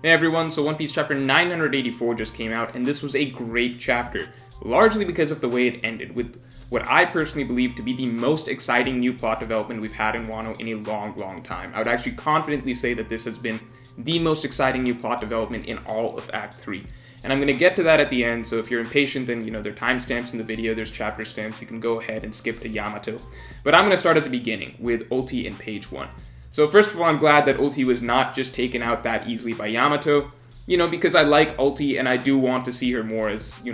Hey everyone, so One Piece chapter 984 just came out, and this was a great chapter, largely because of the way it ended, with what I personally believe to be the most exciting new plot development we've had in Wano in a long time. I would actually confidently say that this has been the most exciting new plot development in all of Act 3. And I'm going to get to that at the end, so if you're impatient, then, there are timestamps in the video, there's chapter stamps, you can go ahead and skip to Yamato. But I'm going to start at the beginning, with Ulti and Page One. So first of all, I'm glad that Ulti was not just taken out that easily by Yamato, because I like Ulti and I do want to see her more as,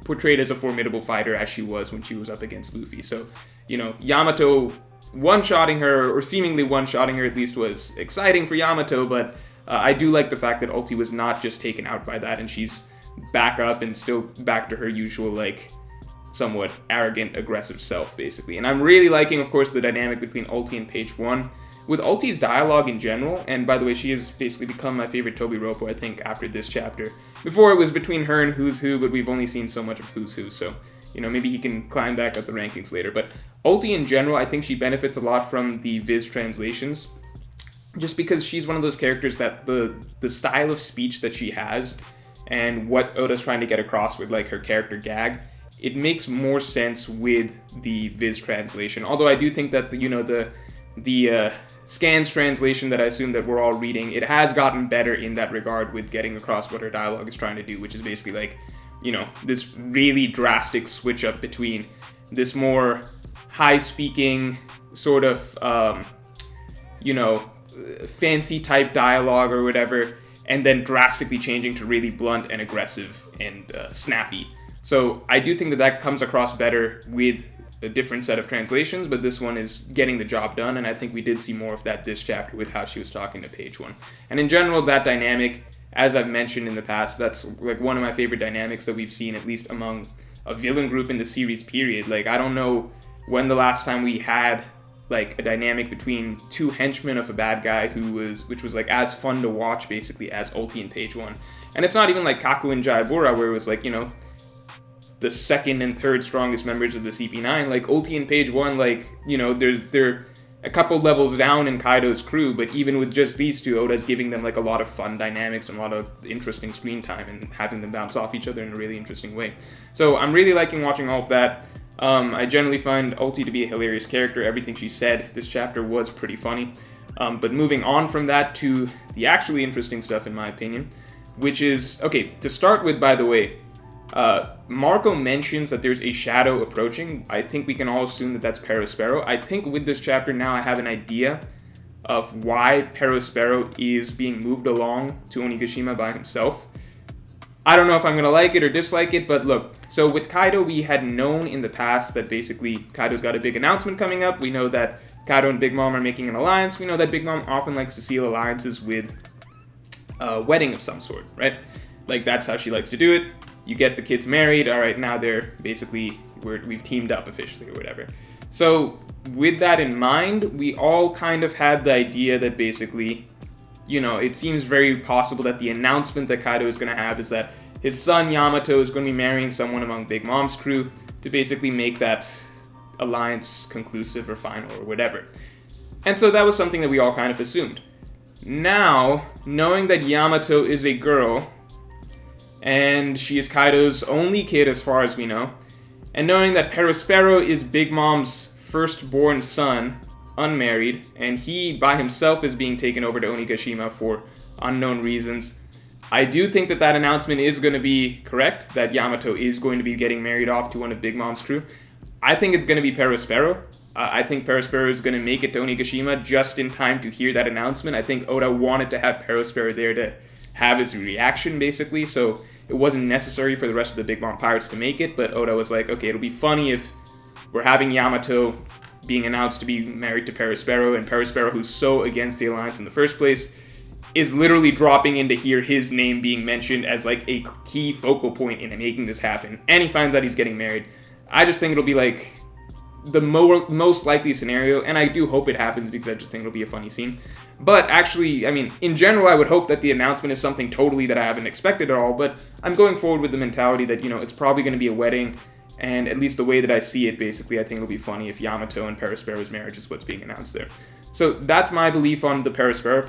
portrayed as a formidable fighter as she was when she was up against Luffy. So, Yamato one-shotting her, or seemingly one-shotting her at least, was exciting for Yamato, but I do like the fact that Ulti was not just taken out by that and she's back up and still back to her usual, somewhat arrogant, aggressive self, basically. And I'm really liking, of course, the dynamic between Ulti and Page One. With Ulti's dialogue in general, and by the way, she has basically become my favorite Toby Roppo, I think, after this chapter. Before, it was between her and Who's Who, but we've only seen so much of Who's Who, so, maybe he can climb back up the rankings later. But Ulti in general, I think she benefits a lot from the Viz translations, just because she's one of those characters that the style of speech that she has, and what Oda's trying to get across with, her character gag, it makes more sense with the Viz translation. Although I do think that, the Scans translation that I assume that we're all reading, it has gotten better in that regard with getting across what her dialogue is trying to do, which is basically this really drastic switch up between this more high-speaking sort of, fancy type dialogue or whatever, and then drastically changing to really blunt and aggressive and snappy. So I do think that comes across better with a different set of translations, but this one is getting the job done, and I think we did see more of that this chapter with how she was talking to Page One. And in general, that dynamic, as I've mentioned in the past, that's one of my favorite dynamics that we've seen, at least among a villain group in the series period. I don't know when the last time we had a dynamic between two henchmen of a bad guy which was as fun to watch basically as Ulti and Page One. And it's not even like Kaku and Jaibura where it was the second and third strongest members of the CP9, Ulti and Page One, they're a couple levels down in Kaido's crew, but even with just these two, Oda's giving them a lot of fun dynamics and a lot of interesting screen time and having them bounce off each other in a really interesting way. So I'm really liking watching all of that. I generally find Ulti to be a hilarious character. Everything she said this chapter was pretty funny. But moving on from that to the actually interesting stuff, in my opinion, which is, okay, to start with, by the way, Marco mentions that there's a shadow approaching. I think we can all assume that that's Perospero. I think with this chapter now I have an idea of why Perospero is being moved along to Onigashima by himself. I don't know if I'm going to like it or dislike it, but look, so with Kaido, we had known in the past that basically Kaido's got a big announcement coming up. We know that Kaido and Big Mom are making an alliance. We know that Big Mom often likes to seal alliances with a wedding of some sort, right? That's how she likes to do it. You get the kids married, all right, now they're basically, we've teamed up officially or whatever. So with that in mind, we all kind of had the idea that basically, it seems very possible that the announcement that Kaido is going to have is that his son Yamato is going to be marrying someone among Big Mom's crew to basically make that alliance conclusive or final or whatever. And so that was something that we all kind of assumed. Now, knowing that Yamato is a girl, and she is Kaido's only kid as far as we know, and knowing that Perospero is Big Mom's firstborn son, unmarried, and he by himself is being taken over to Onigashima for unknown reasons, I do think that announcement is going to be correct, that Yamato is going to be getting married off to one of Big Mom's crew. I think it's going to be Perospero. I think Perospero is going to make it to Onigashima just in time to hear that announcement. I think Oda wanted to have Perospero there to have his reaction, basically, so it wasn't necessary for the rest of the Big Mom pirates to make it, but Oda was like, okay, it'll be funny if we're having Yamato being announced to be married to Perospero, and Perospero, who's so against the alliance in the first place, is literally dropping in to hear his name being mentioned as a key focal point in making this happen, and he finds out he's getting married. I just think it'll be the most likely scenario, and I do hope it happens because I just think it'll be a funny scene. But actually, in general, I would hope that the announcement is something totally that I haven't expected at all, but I'm going forward with the mentality that, it's probably going to be a wedding, and at least the way that I see it, basically, I think it'll be funny if Yamato and Perospero's marriage is what's being announced there. So that's my belief on the Perospero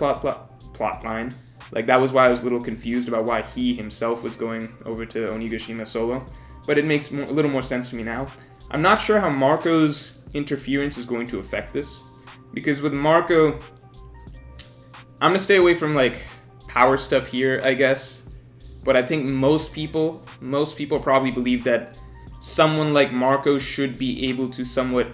plot line. Like, that was why I was a little confused about why he himself was going over to Onigashima solo. But it makes a little more sense to me now. I'm not sure how Marco's interference is going to affect this. Because with Marco, I'm going to stay away from, like, power stuff here, I guess. But I think most people probably believe that someone like Marco should be able to somewhat,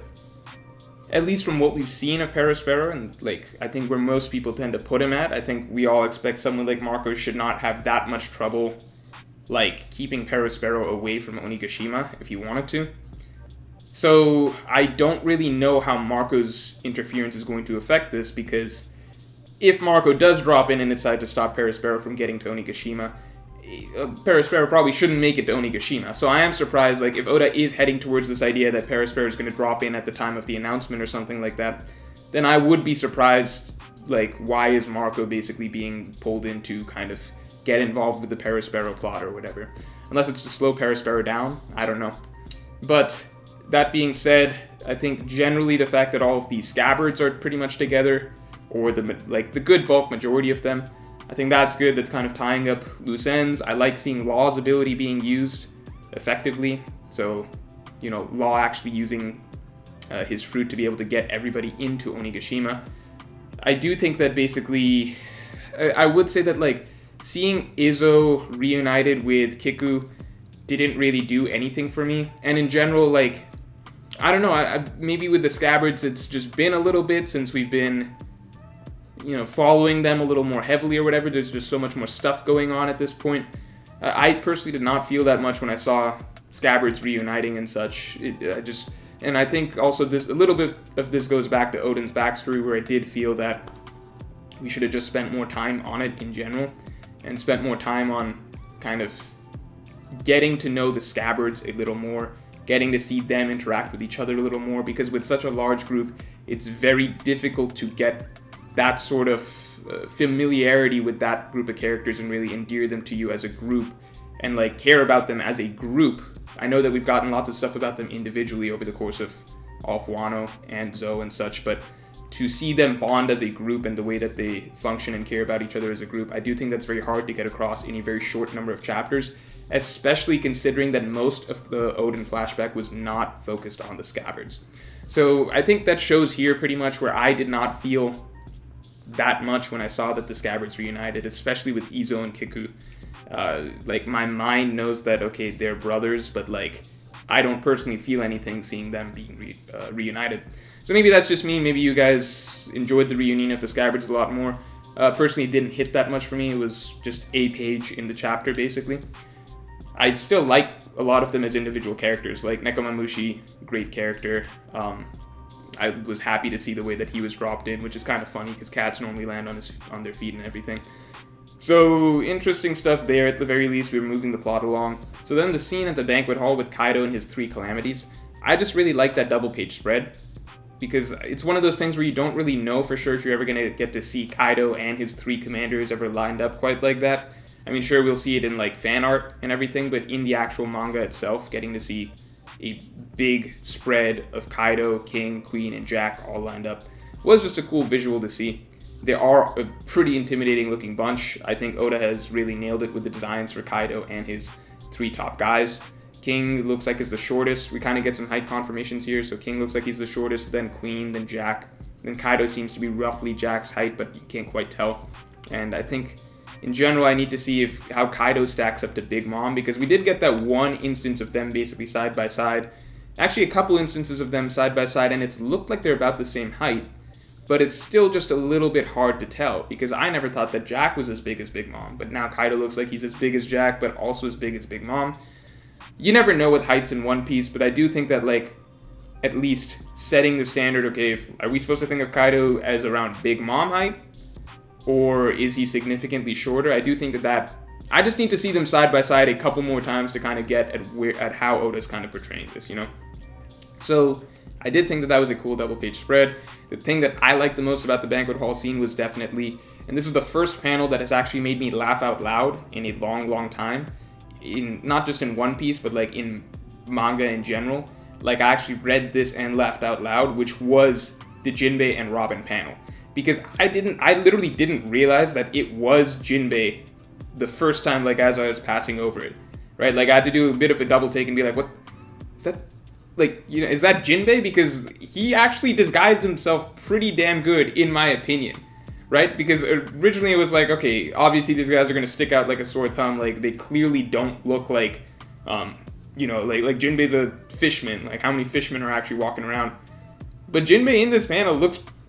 at least from what we've seen of Perospero, and like I think where most people tend to put him at, I think we all expect someone like Marco should not have that much trouble like keeping Perospero away from Onigashima if he wanted to. So I don't really know how Marco's interference is going to affect this, because if Marco does drop in and decide to stop Perospero from getting to Onigashima, Perospero probably shouldn't make it to Onigashima. So I am surprised, like, if Oda is heading towards this idea that Perospero is going to drop in at the time of the announcement or something like that, then I would be surprised, like, why is Marco basically being pulled in to kind of get involved with the Perospero plot or whatever. Unless it's to slow Perospero down, I don't know. But that being said, I think generally the fact that all of these Scabbards are pretty much together, or the good bulk majority of them, I think that's good. That's kind of tying up loose ends. I like seeing Law's ability being used effectively. So, you know, Law actually using his fruit to be able to get everybody into Onigashima. I do think that basically, I would say that, like, seeing Izzo reunited with Kiku didn't really do anything for me. And in general, like, I don't know, maybe with the Scabbards, it's just been a little bit since we've been, you know, following them a little more heavily or whatever. There's just so much more stuff going on at this point. I personally did not feel that much when I saw Scabbards reuniting and such. And I think also a little bit of this goes back to Odin's backstory, where I did feel that we should have just spent more time on it in general, and spent more time on kind of getting to know the Scabbards a little more, getting to see them interact with each other a little more, because with such a large group, it's very difficult to get that sort of familiarity with that group of characters and really endear them to you as a group and like care about them as a group. I know that we've gotten lots of stuff about them individually over the course of Wano and Zoe and such, but to see them bond as a group and the way that they function and care about each other as a group, I do think that's very hard to get across in a very short number of chapters, especially considering that most of the Odin flashback was not focused on the Scabbards. So I think that shows here pretty much where I did not feel that much when I saw that the Scabbards reunited, especially with Izzo and Kiku. Like, my mind knows that, okay, they're brothers, but like, I don't personally feel anything seeing them being reunited. So maybe that's just me. Maybe you guys enjoyed the reunion of the Scabbards a lot more. Personally, it didn't hit that much for me. It was just a page in the chapter, basically. I still like a lot of them as individual characters. Like Nekomamushi, great character. I was happy to see the way that he was dropped in, which is kind of funny because cats normally land on their feet and everything. So, interesting stuff there at the very least. We were moving the plot along. So then the scene at the Banquet Hall with Kaido and his 3 calamities. I just really like that double page spread, because it's one of those things where you don't really know for sure if you're ever going to get to see Kaido and his 3 commanders ever lined up quite like that. I mean, sure, we'll see it in like fan art and everything, but in the actual manga itself, getting to see a big spread of Kaido, King, Queen, and Jack all lined up was just a cool visual to see. They are a pretty intimidating looking bunch. I think Oda has really nailed it with the designs for Kaido and his 3 top guys. King looks like is the shortest. We kind of get some height confirmations here, so King looks like he's the shortest, then Queen, then Jack. Then Kaido seems to be roughly Jack's height, but you can't quite tell. And I think in general, I need to see how Kaido stacks up to Big Mom, because we did get that one instance of them basically side by side. Actually, a couple instances of them side by side, and it's looked like they're about the same height. But it's still just a little bit hard to tell, because I never thought that Jack was as big as Big Mom. But now Kaido looks like he's as big as Jack, but also as big as Big Mom. You never know with heights in One Piece, but I do think that, like, at least setting the standard, okay, are we supposed to think of Kaido as around Big Mom height? Or is he significantly shorter? I do think that I just need to see them side by side a couple more times to kind of get at how Oda's kind of portraying this, you know? So I did think that was a cool double page spread. The thing that I liked the most about the Banquet Hall scene was definitely, and this is the first panel that has actually made me laugh out loud in a long, long time. Not just in One Piece, but like in manga in general. Like, I actually read this and laughed out loud, which was the Jinbei and Robin panel. because I literally didn't realize that it was Jinbei the first time, like, as I was passing over it, right? Like, I had to do a bit of a double take and be like, what, is that, like, you know, is that Jinbei? Because he actually disguised himself pretty damn good, in my opinion, right? Because originally it was like, okay, obviously these guys are going to stick out like a sore thumb, like, they clearly don't look like, you know, like Jinbei's a fishman, like, how many fishmen are actually walking around? But Jinbei in this panel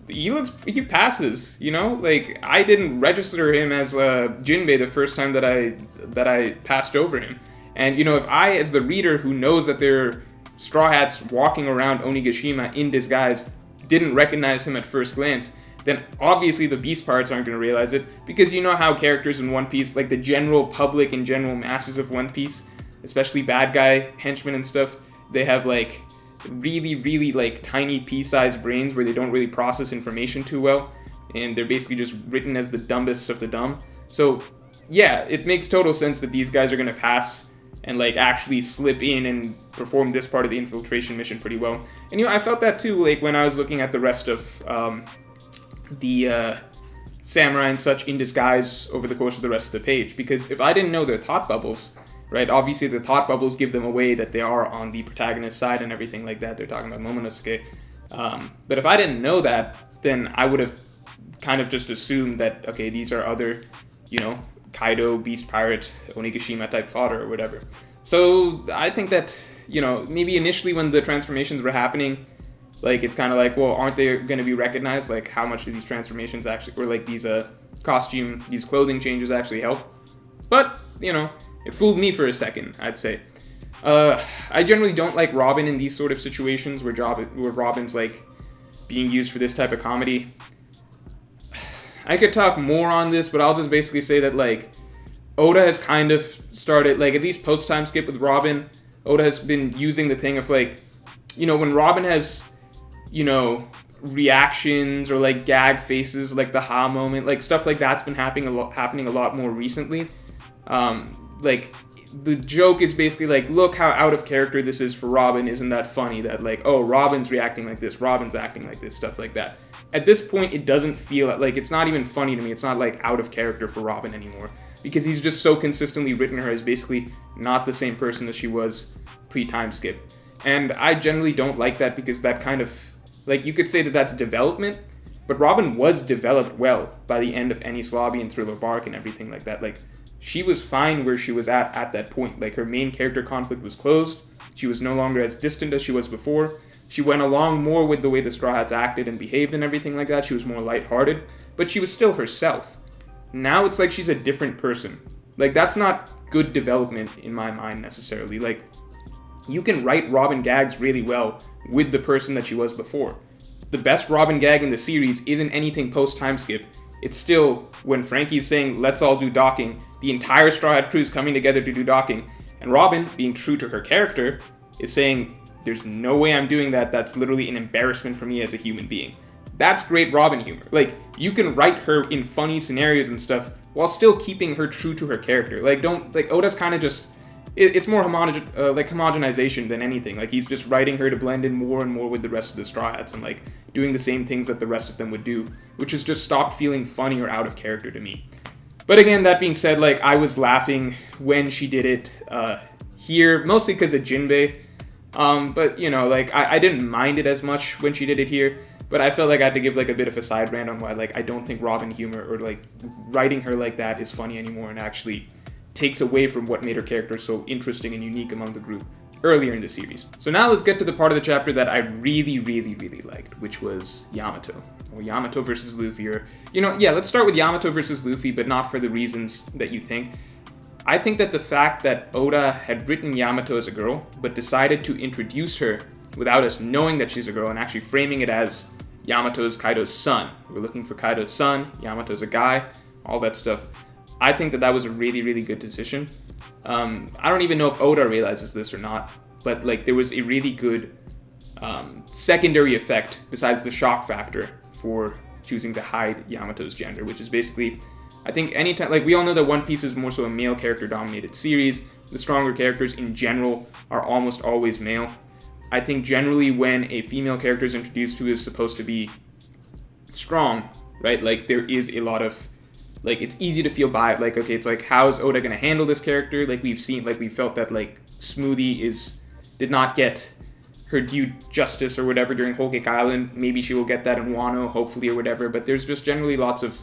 he passes, you know? Like, I didn't register him as Jinbei the first time that I passed over him. And, you know, if I, as the reader who knows that they're Straw Hats walking around Onigashima in disguise, didn't recognize him at first glance, then obviously the Beast Pirates aren't going to realize it, because you know how characters in One Piece, like the general public and general masses of One Piece, especially bad guy henchmen and stuff, they have like really like tiny pea-sized brains where they don't really process information too well, and they're basically just written as the dumbest of the dumb. So yeah, it makes total sense that these guys are going to pass and like actually slip in and perform this part of the infiltration mission pretty well. And you know, I felt that too, like when I was looking at the rest of the samurai and such in disguise over the course of the rest of the page, because if I didn't know their thought bubbles, right, obviously the thought bubbles give them away that they are on the protagonist's side and everything like that. They're talking about Momonosuke. But if I didn't know that, then I would have kind of just assumed that, okay, these are other, you know, Kaido, Beast Pirate, Onigashima type fodder or whatever. So I think that, you know, maybe initially when the transformations were happening, like, it's kind of like, well, aren't they going to be recognized? Like, how much do these transformations actually, or like these these clothing changes actually help? But, you know, it fooled me for a second, I'd say. I generally don't like Robin in these sort of situations where Robin's like being used for this type of comedy. I could talk more on this, but I'll just basically say that, like, Oda has kind of started, like, at least post-time skip with Robin, Oda has been using the thing of, like, you know, when Robin has, you know, reactions or, like, gag faces, like the ha moment, like, stuff like that's been happening a lot more recently. Like, the joke is basically, like, look how out of character this is for Robin, isn't that funny? That, like, oh, Robin's reacting like this, Robin's acting like this, stuff like that. At this point, it doesn't feel like, it's not even funny to me. It's not like out of character for Robin anymore, because he's just so consistently written her as basically not the same person as she was pre-time skip. And I generally don't like that, because that kind of, like, you could say that that's development, but Robin was developed well by the end of Enies Lobby and Thriller Bark and everything like that. Like, she was fine where she was at that point. Like, her main character conflict was closed. She was no longer as distant as she was before. She went along more with the way the Straw Hats acted and behaved and everything like that. She was more lighthearted, but she was still herself. Now it's like she's a different person. Like, that's not good development in my mind necessarily. Like, you can write Robin gags really well with the person that she was before. The best Robin gag in the series isn't anything post-time skip. It's still when Frankie's saying, let's all do docking, the entire Straw Hat crew's coming together to do docking, and Robin, being true to her character, is saying, there's no way I'm doing that. That's literally an embarrassment for me as a human being. That's great Robin humor. Like, you can write her in funny scenarios and stuff while still keeping her true to her character. Like, Oda's kind of just, it's more homogenization than anything. Like, he's just writing her to blend in more and more with the rest of the Straw Hats and, like, doing the same things that the rest of them would do, which has just stopped feeling funny or out of character to me. But again, that being said, like, I was laughing when she did it here, mostly because of Jinbei. But, you know, like, I didn't mind it as much when she did it here, but I felt like I had to give, like, a bit of a side rant on why, like, I don't think Robin humor or, like, writing her like that is funny anymore and actually takes away from what made her character so interesting and unique among the group earlier in the series. So now let's get to the part of the chapter that I really liked, which was Yamato. Or Yamato versus Luffy, or, you know, yeah, let's start with Yamato versus Luffy, but not for the reasons that you think. I think that the fact that Oda had written Yamato as a girl, but decided to introduce her without us knowing that she's a girl and actually framing it as Yamato's Kaido's son. We're looking for Kaido's son, Yamato's a guy, all that stuff. I think that was a really good decision. I don't even know if Oda realizes this or not, but, like, there was a really good secondary effect besides the shock factor for choosing to hide Yamato's gender, which is basically, I think anytime, like, we all know that One Piece is more so a male character-dominated series. The stronger characters in general are almost always male. I think generally when a female character is introduced who is supposed to be strong, right? Like, there is a lot of, like, it's easy to feel biased. Like, okay, it's like, how is Oda going to handle this character? Like, we felt that, like, Smoothie did not get her due justice or whatever during Whole Cake Island. Maybe she will get that in Wano, hopefully, or whatever. But there's just generally lots of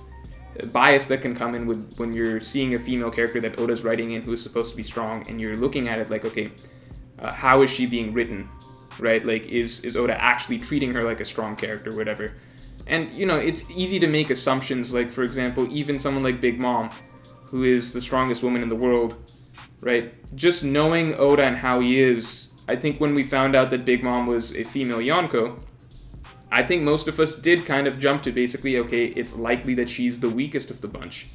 bias that can come in when you're seeing a female character that Oda's writing in who is supposed to be strong, and you're looking at it like, okay, how is she being written, right? Like, is Oda actually treating her like a strong character or whatever? And, you know, it's easy to make assumptions, like, for example, even someone like Big Mom, who is the strongest woman in the world, right? Just knowing Oda and how he is, I think when we found out that Big Mom was a female Yonko, I think most of us did kind of jump to basically, okay, it's likely that she's the weakest of the bunch.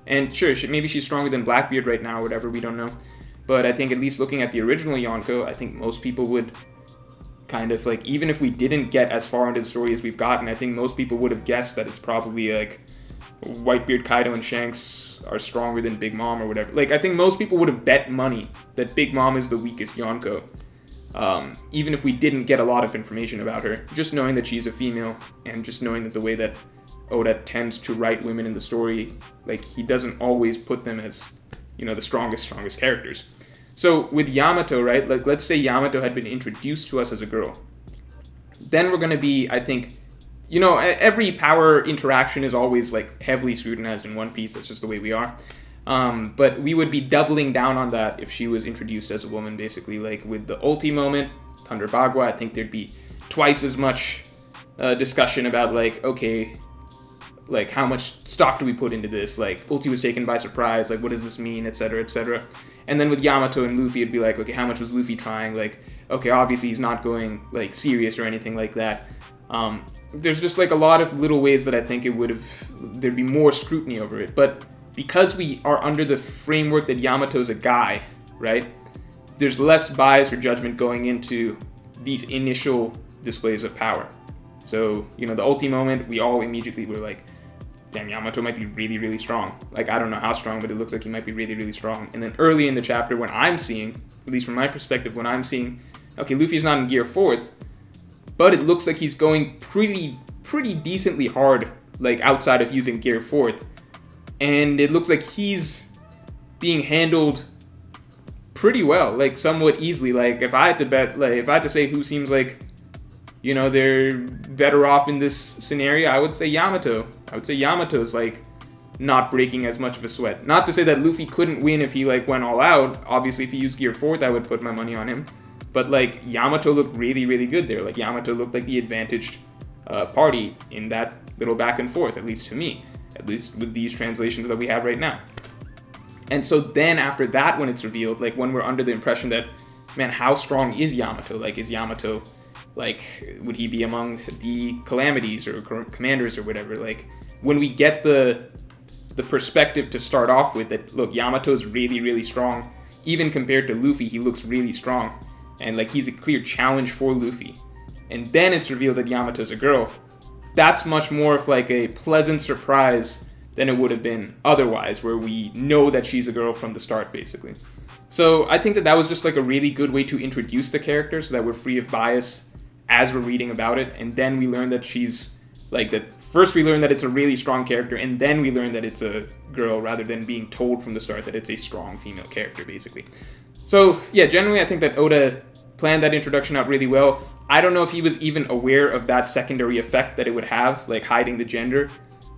And sure, maybe she's stronger than Blackbeard right now or whatever, we don't know. But I think at least looking at the original Yonko, I think most people would kind of, like, even if we didn't get as far into the story as we've gotten, I think most people would have guessed that it's probably, like, Whitebeard, Kaido, and Shanks are stronger than Big Mom or whatever. Like, I think most people would have bet money that Big Mom is the weakest Yonko. Even if we didn't get a lot of information about her, just knowing that she's a female and just knowing that the way that Oda tends to write women in the story, like, he doesn't always put them as, you know, the strongest characters. So with Yamato, right, like, let's say Yamato had been introduced to us as a girl. Then we're going to be, I think, you know, every power interaction is always, like, heavily scrutinized in One Piece. That's just the way we are. But we would be doubling down on that if she was introduced as a woman, basically. Like, with the Ulti moment, Thunder Bagua, I think there'd be twice as much discussion about, like, okay, like, how much stock do we put into this? Like, Ulti was taken by surprise, like, what does this mean, etc., etc. And then with Yamato and Luffy, it'd be like, okay, how much was Luffy trying? Like, okay, obviously he's not going, like, serious or anything like that. There's just, like, a lot of little ways that I think there'd be more scrutiny over it. But because we are under the framework that Yamato's a guy, right, there's less bias or judgment going into these initial displays of power. So, you know, the Ulti moment, we all immediately were like, damn, Yamato might be really, really strong. Like, I don't know how strong, but it looks like he might be really, really strong. And then early in the chapter, when I'm seeing, at least from my perspective, when I'm seeing, okay, Luffy's not in gear 4th, but it looks like he's going pretty decently hard, like, outside of using gear 4th. And it looks like he's being handled pretty well, like, somewhat easily. Like, if I had to bet, like, if I had to say who seems like, you know, they're better off in this scenario, I would say Yamato. I would say Yamato's, like, not breaking as much of a sweat. Not to say that Luffy couldn't win if he, like, went all out. Obviously, if he used gear 4th, I would put my money on him. But, like, Yamato looked really, really good there. Like, Yamato looked like the advantaged party in that little back and forth, at least to me. At least with these translations that we have right now. And so then after that, when it's revealed, like, when we're under the impression that, man, how strong is Yamato? Like, is Yamato, like, would he be among the calamities or commanders or whatever? Like, when we get the perspective to start off with that, look, Yamato's really, really strong. Even compared to Luffy, he looks really strong. And, like, he's a clear challenge for Luffy. And then it's revealed that Yamato's a girl. That's much more of, like, a pleasant surprise than it would have been otherwise, where we know that she's a girl from the start, basically. So I think that was just, like, a really good way to introduce the character so that we're free of bias as we're reading about it. And then we learn that she's, like, that first we learn that it's a really strong character, and then we learn that it's a girl, rather than being told from the start that it's a strong female character, basically. So, yeah, generally I think that Oda planned that introduction out really well. I don't know if he was even aware of that secondary effect that it would have, like hiding the gender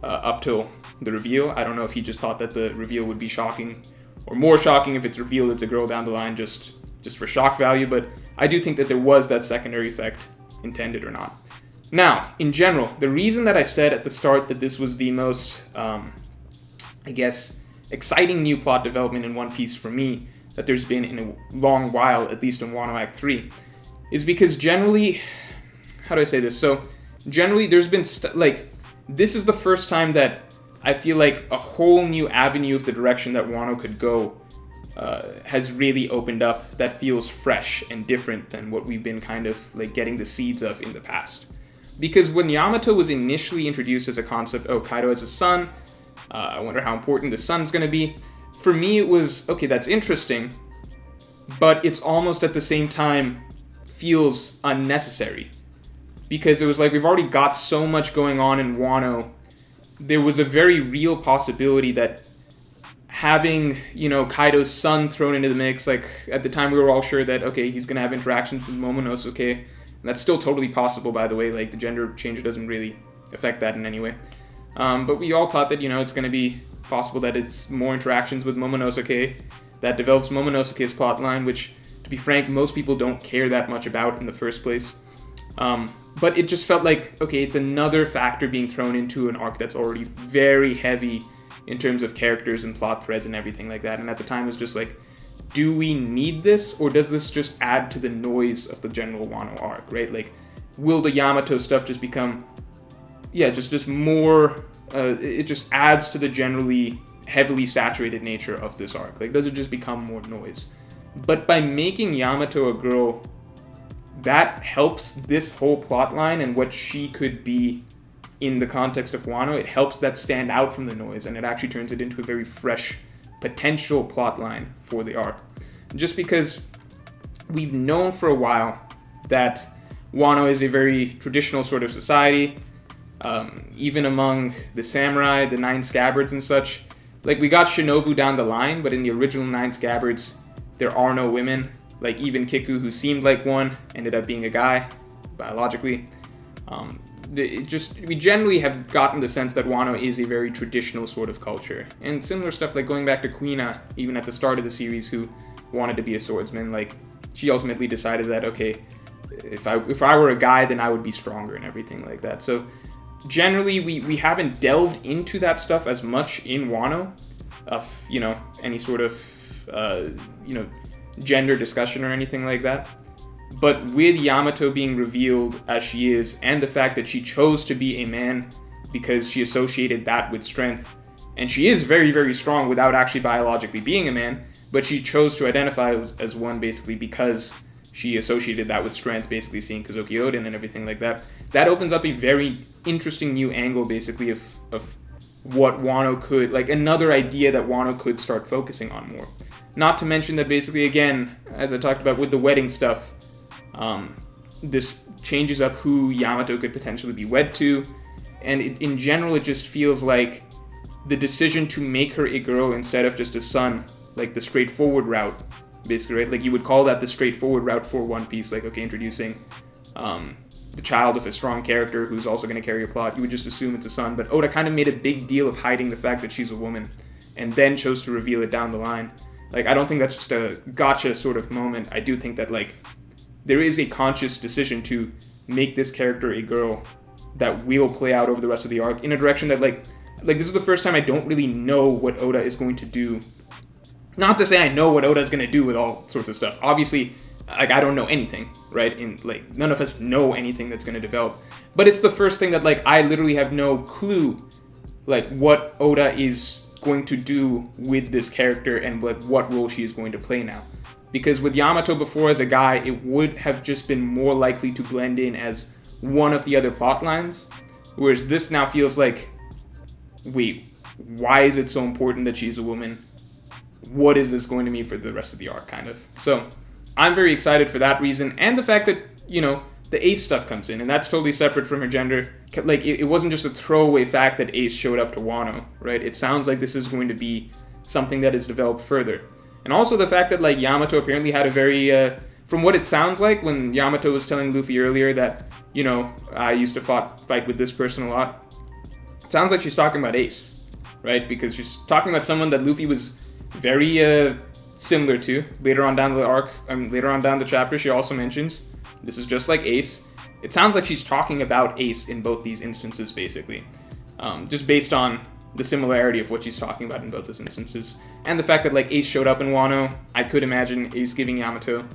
up till the reveal. I don't know if he just thought that the reveal would be shocking, or more shocking if it's revealed it's a girl down the line just for shock value, but I do think that there was that secondary effect, intended or not. Now, in general, the reason that I said at the start that this was the most, I guess, exciting new plot development in One Piece for me that there's been in a long while, at least in Wano Act 3, is because generally, how do I say this? So, generally there's been, this is the first time that I feel like a whole new avenue of the direction that Wano could go has really opened up that feels fresh and different than what we've been kind of, like, getting the seeds of in the past. Because when Yamato was initially introduced as a concept, oh, Kaido has a son, I wonder how important the son's going to be. For me, it was, okay, that's interesting, but it's almost at the same time feels unnecessary. Because it was like, we've already got so much going on in Wano, there was a very real possibility that having, Kaido's son thrown into the mix, like, at the time we were all sure that, okay, he's going to have interactions with Momonosuke, and that's still totally possible, by the way, like, the gender change doesn't really affect that in any way. But we all thought that, it's going to be possible that it's more interactions with Momonosuke that develops Momonosuke's plotline, which, to be frank, most people don't care that much about in the first place. But it just felt like, okay, it's another factor being thrown into an arc that's already very heavy in terms of characters and plot threads and everything like that. And at the time, it was just like, do we need this, or does this just add to the noise of the general Wano arc, right? Like, will the Yamato stuff just become, just more, it just adds to the generally heavily saturated nature of this arc? Like, does it just become more noise? But by making Yamato a girl, that helps this whole plotline and what she could be in the context of Wano. It helps that stand out from the noise, and it actually turns it into a very fresh potential plotline for the arc. Just because we've known for a while that Wano is a very traditional sort of society, even among the samurai, the 9 Scabbards and such. Like, we got Shinobu down the line, but in the original 9 Scabbards, there are no women. Like, even Kiku, who seemed like one, ended up being a guy, biologically. We generally have gotten the sense that Wano is a very traditional sort of culture. And similar stuff, like going back to Kuina, even at the start of the series, who wanted to be a swordsman, like, she ultimately decided that, okay, if I were a guy, then I would be stronger and everything like that. So, generally, we haven't delved into that stuff as much in Wano, of, any sort of, gender discussion or anything like that. But with Yamato being revealed as she is, and the fact that she chose to be a man because she associated that with strength, and she is very, very strong without actually biologically being a man, but she chose to identify as one basically because she associated that with strength, basically seeing Kazuki Oden and everything like that. That opens up a very interesting new angle, basically, of what Wano could, like, another idea that Wano could start focusing on more. Not to mention that basically, again, as I talked about with the wedding stuff, this changes up who Yamato could potentially be wed to, and in general, it just feels like the decision to make her a girl instead of just a son, like the straightforward route, basically, right? Like, you would call that the straightforward route for One Piece, like, okay, introducing the child of a strong character who's also going to carry a plot. You would just assume it's a son, but Oda kind of made a big deal of hiding the fact that she's a woman, and then chose to reveal it down the line. Like, I don't think that's just a gotcha sort of moment. I do think that, like, there is a conscious decision to make this character a girl that will play out over the rest of the arc in a direction that, like this is the first time I don't really know what Oda is going to do. Not to say I know what Oda is going to do with all sorts of stuff. Obviously, like, I don't know anything, right? None of us know anything that's going to develop. But it's the first thing that, like, I literally have no clue, like, what Oda is going to do with this character and what role she is going to play now. Because with Yamato before as a guy, it would have just been more likely to blend in as one of the other plot lines, whereas this now feels like, wait, why is it so important that she's a woman? What is this going to mean for the rest of the arc, kind of? So, I'm very excited for that reason, and the fact that, the Ace stuff comes in, and that's totally separate from her gender. Like, it wasn't just a throwaway fact that Ace showed up to Wano, right? It sounds like this is going to be something that is developed further. And also the fact that, like, Yamato apparently had a very, from what it sounds like, when Yamato was telling Luffy earlier that, I used to fight with this person a lot, it sounds like she's talking about Ace, right? Because she's talking about someone that Luffy was very, similar to. Later on down the chapter, she also mentions, this is just like Ace. It sounds like she's talking about Ace in both these instances, basically. Just based on the similarity of what she's talking about in both those instances. And the fact that, like, Ace showed up in Wano, I could imagine Ace giving Yamato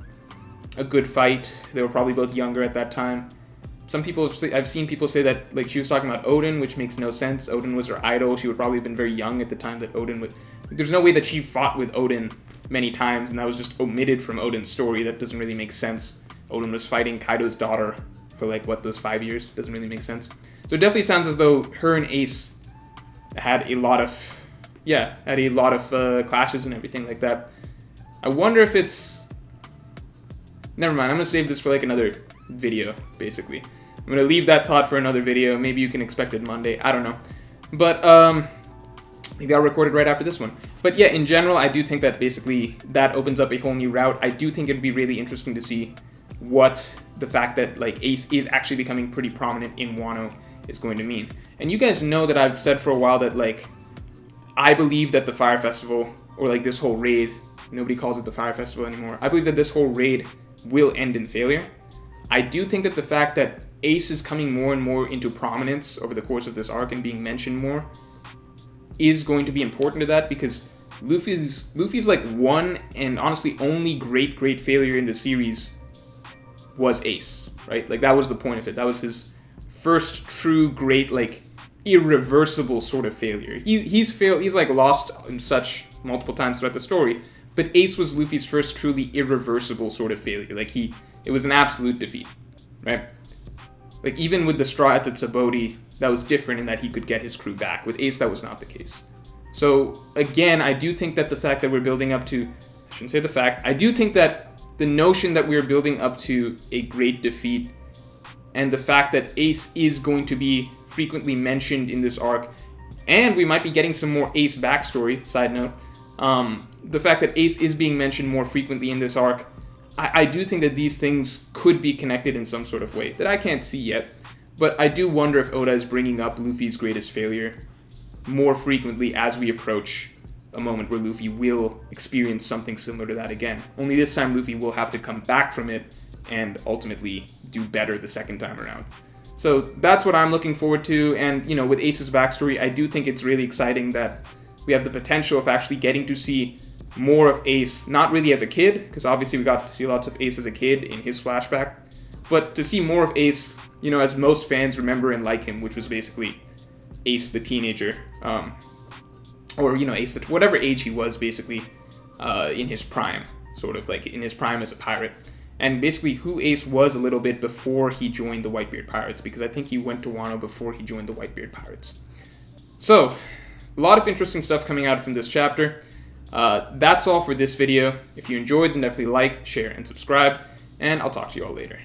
a good fight. They were probably both younger at that time. I've seen people say that, like, she was talking about Oden, which makes no sense. Oden was her idol. She would probably have been very young at the time that Oden would... There's no way that she fought with Oden many times, and that was just omitted from Oden's story. That doesn't really make sense. Odin was fighting Kaido's daughter for, like, those 5 years? Doesn't really make sense. So it definitely sounds as though her and Ace had a lot of clashes and everything like that. I wonder if it's... Never mind, I'm going to save this for, like, another video, basically. I'm going to leave that thought for another video. Maybe you can expect it Monday. I don't know. But maybe I'll record it right after this one. But yeah, in general, I do think that basically that opens up a whole new route. I do think it'd be really interesting to see what the fact that like Ace is actually becoming pretty prominent in Wano is going to mean. And you guys know that I've said for a while that like I believe that the Fire Festival, or like this whole raid, nobody calls it the Fire Festival anymore, I believe that this whole raid will end in failure. I do think that the fact that Ace is coming more and more into prominence over the course of this arc and being mentioned more is going to be important to that, because Luffy's like one and honestly only great failure in the series was Ace, right? Like that was the point of it. That was his first true great, like irreversible sort of failure. He's like lost and such multiple times throughout the story, but Ace was Luffy's first truly irreversible sort of failure. Like it was an absolute defeat, right? Like even with the straw at Tsubodi, that was different in that he could get his crew back. With Ace, that was not the case. So again, I do think that the fact that we're building up to, I shouldn't say the fact, I do think that the notion that we're building up to a great defeat and the fact that Ace is going to be frequently mentioned in this arc, and we might be getting some more Ace backstory, side note, the fact that Ace is being mentioned more frequently in this arc, I do think that these things could be connected in some sort of way that I can't see yet. But I do wonder if Oda is bringing up Luffy's greatest failure more frequently as we approach a moment where Luffy will experience something similar to that again. Only this time Luffy will have to come back from it and ultimately do better the second time around. So that's what I'm looking forward to, and you know, with Ace's backstory, I do think it's really exciting that we have the potential of actually getting to see more of Ace, not really as a kid, because obviously we got to see lots of Ace as a kid in his flashback, but to see more of Ace, you know, as most fans remember and like him, which was basically Ace the teenager, or, you know, Ace, whatever age he was, basically, in his prime, sort of, like, in his prime as a pirate. And basically who Ace was a little bit before he joined the Whitebeard Pirates, because I think he went to Wano before he joined the Whitebeard Pirates. So, a lot of interesting stuff coming out from this chapter. That's all for this video. If you enjoyed, then definitely like, share, and subscribe, and I'll talk to you all later.